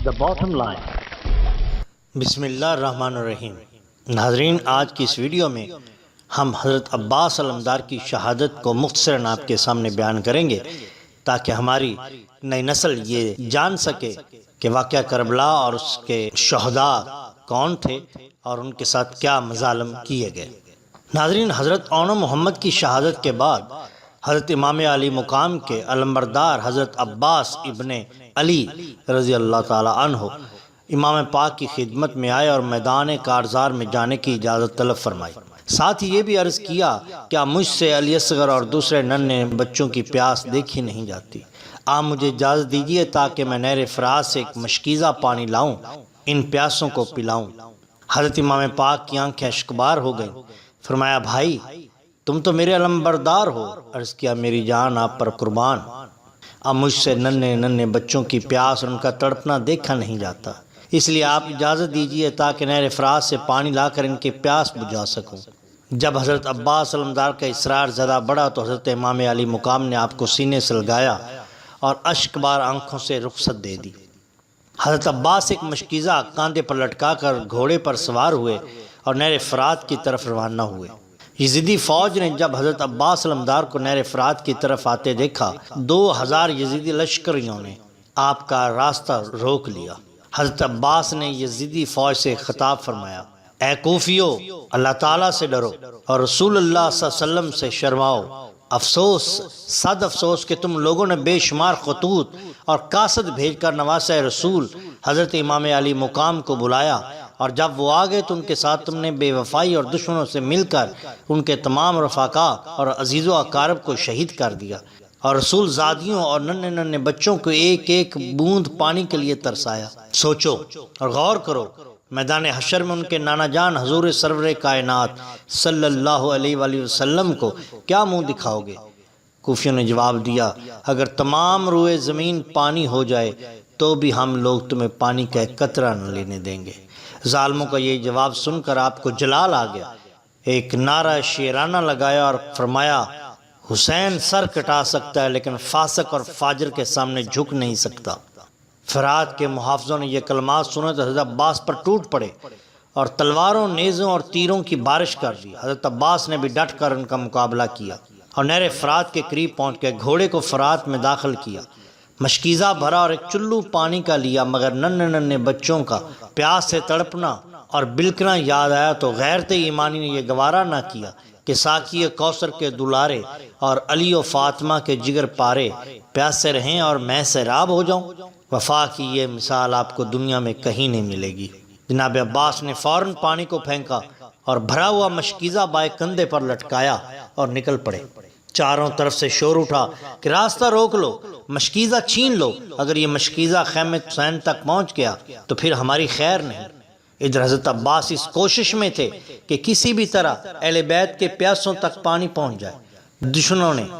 the bottom line. بسم اللہ الرحمن الرحیم۔ ناظرین، آج کی اس ویڈیو میں ہم حضرت عباس علمدار کی شہادت کو مختصراً آپ کے سامنے بیان کریں گے تاکہ ہماری نئی نسل یہ جان سکے کہ واقعہ کربلا اور اس کے شہداء کون تھے اور ان کے ساتھ کیا مظالم کیے گئے۔ ناظرین، حضرت اون محمد کی شہادت کے بعد حضرت امام علی مقام کے علمبردار حضرت عباس ابن علی رضی اللہ تعالی عنہ امام پاک کی خدمت میں آئے اور میدان کارزار میں جانے کی اجازت طلب فرمائی۔ ساتھ ہی یہ بھی عرض کیا کہ مجھ سے علی اصغر اور دوسرے ننھے بچوں کی پیاس دیکھی نہیں جاتی، آپ مجھے اجازت دیجیے تاکہ میں نہر فرات سے ایک مشکیزہ پانی لاؤں، ان پیاسوں کو پلاؤں۔ حضرت امام پاک کی آنکھیں اشکبار ہو گئیں۔ فرمایا، بھائی تم تو میرے علمبردار ہو۔ عرض کیا، میری جان آپ پر قربان، اب مجھ سے ننھے بچوں کی پیاس اور ان کا تڑپنا دیکھا نہیں جاتا، اس لیے آپ اجازت دیجیے تاکہ نہر فرات سے پانی لا کر ان کی پیاس بجھا سکوں۔ جب حضرت عباس علمدار کا اصرار زیادہ بڑھا تو حضرت امام علی مقام نے آپ کو سینے سے لگایا اور اشکبار آنکھوں سے رخصت دے دی۔ حضرت عباس ایک مشکیزہ کاندھے پر لٹکا کر گھوڑے پر سوار ہوئے اور نہر فرات کی طرف روانہ ہوئے۔ یزیدی فوج نے جب حضرت عباس علمدار کو نہر فرات کی طرف آتے دیکھا، 2000 یزیدی لشکریوں نے آپ کا راستہ روک لیا۔ حضرت عباس نے یزیدی فوج سے خطاب فرمایا، اے کوفیو، اللہ تعالیٰ سے ڈرو اور رسول اللہ صلی اللہ علیہ وسلم سے شرماؤ۔ افسوس، صد افسوس کہ تم لوگوں نے بے شمار خطوط اور قاصد بھیج کر نواسہ رسول حضرت امام علی مقام کو بلایا، اور جب وہ آگئے تو ان کے ساتھ تم نے بے وفائی اور دشمنوں سے مل کر ان کے تمام رفقا اور عزیز و اقارب کو شہید کر دیا، اور رسول زادیوں اور ننھے بچوں کو ایک ایک بوند پانی کے لیے ترسایا۔ سوچو اور غور کرو، میدان حشر میں ان کے نانا جان حضور سرور کائنات صلی اللہ علیہ وآلہ وسلم کو کیا منہ دکھاؤ گے؟ کوفیوں نے جواب دیا، اگر تمام روئے زمین پانی ہو جائے تو بھی ہم لوگ تمہیں پانی کا ایک قطرہ نہ لینے دیں گے۔ ظالموں کا یہ جواب سن کر آپ کو جلال آ گیا، ایک نعرہ شیرانہ لگایا اور فرمایا، حسین سر کٹا سکتا ہے لیکن فاسق اور فاجر کے سامنے جھک نہیں سکتا۔ فرات کے محافظوں نے یہ کلمات سنے تو حضرت عباس پر ٹوٹ پڑے اور تلواروں، نیزوں اور تیروں کی بارش کر دی۔ حضرت عباس نے بھی ڈٹ کر ان کا مقابلہ کیا اور نہر فرات کے قریب پہنچ کے گھوڑے کو فرات میں داخل کیا، مشکیزہ بھرا اور ایک چلو پانی کا لیا، مگر ننھے بچوں کا پیاس سے تڑپنا اور بلکنا یاد آیا تو غیرت ایمانی نے یہ گوارا نہ کیا کہ ساقی کوثر کے دلارے اور علی و فاطمہ کے جگر پارے پیاسے رہیں اور میں سیراب ہو جاؤں۔ وفا کی یہ مثال آپ کو دنیا میں کہیں نہیں ملے گی۔ جناب عباس نے فوراً پانی کو پھینکا اور بھرا ہوا مشکیزہ بائیں کندھے پر لٹکایا اور نکل پڑے۔ چاروں طرف سے شور اٹھا کہ راستہ روک لو، مشکیزہ چھین لو، اگر یہ مشکیزہ خیمہ حسین تک پہنچ گیا تو پھر ہماری خیر نہیں۔ ادھر حضرت عباس اس کوشش میں تھے کہ کسی بھی طرح اہل بیت کے پیاسوں تک پانی پہنچ جائے۔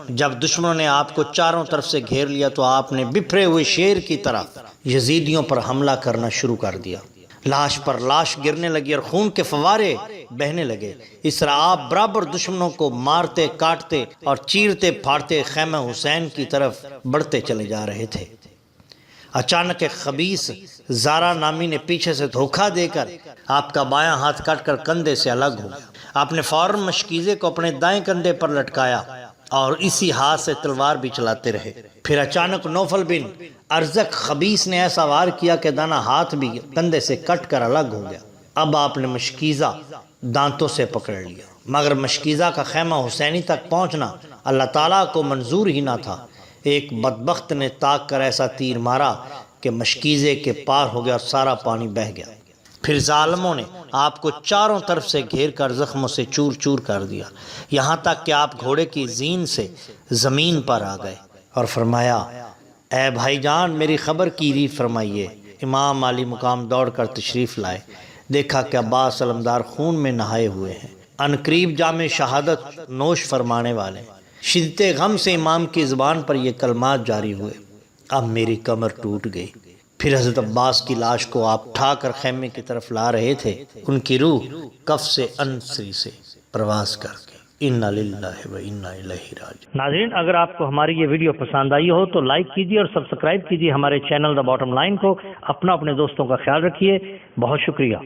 جب دشمنوں نے آپ کو چاروں طرف سے گھیر لیا تو آپ نے بپھرے ہوئے شیر کی طرح یزیدیوں پر حملہ کرنا شروع کر دیا۔ لاش پر لاش گرنے لگی اور خون کے فوارے بہنے لگے۔ اس طرح آپ برابر دشمنوں کو مارتے، کاٹتے اور چیرتے پھاڑتے خیمہ حسین کی طرف بڑھتے چلے جا رہے تھے۔ اچانک ایک خبیث زارا نامی نے پیچھے سے دھوکہ دے کر آپ کا بایاں ہاتھ کاٹ کر کندھے سے الگ ہو گیا۔ آپ نے فوراً مشکیزے کو اپنے دائیں کندھے پر لٹکایا اور اسی ہاتھ سے تلوار بھی چلاتے رہے۔ پھر اچانک نوفل بن ارزق خبیث نے ایسا وار کیا کہ دانا ہاتھ بھی کندھے سے کٹ کر الگ ہو گیا۔ اب آپ نے مشکیزہ دانتوں سے پکڑ لیا، مگر مشکیزہ کا خیمہ حسینی تک پہنچنا اللہ تعالیٰ کو منظور ہی نہ تھا۔ ایک بدبخت نے تاک کر ایسا تیر مارا کہ مشکیزے کے پار ہو گیا اور سارا پانی بہہ گیا۔ پھر ظالموں نے آپ کو چاروں طرف سے گھیر کر زخموں سے چور چور کر دیا، یہاں تک کہ آپ گھوڑے کی زین سے زمین پر آ گئے اور فرمایا، اے بھائی جان میری خبر کیجیے فرمائیے۔ امام علی مقام دوڑ کر تشریف لائے، دیکھا کہ عباس علمدار خون میں نہائے ہوئے ہیں، عنقریب جام شہادت نوش فرمانے والے۔ شدت غم سے امام کی زبان پر یہ کلمات جاری ہوئے، اب میری کمر ٹوٹ گئی۔ پھر حضرت عباس کی لاش کو آپ اٹھا کر خیمے کی طرف لا رہے تھے، ان کی روح کف سے انصری سے پرواز کر گئی۔ انا للہ و انا الیہ راجعون۔ ناظرین، اگر آپ کو ہماری یہ ویڈیو پسند آئی ہو تو لائک کیجیے اور سبسکرائب کیجیے ہمارے چینل دا باٹم لائن کو۔ اپنے دوستوں کا خیال رکھیے۔ بہت شکریہ۔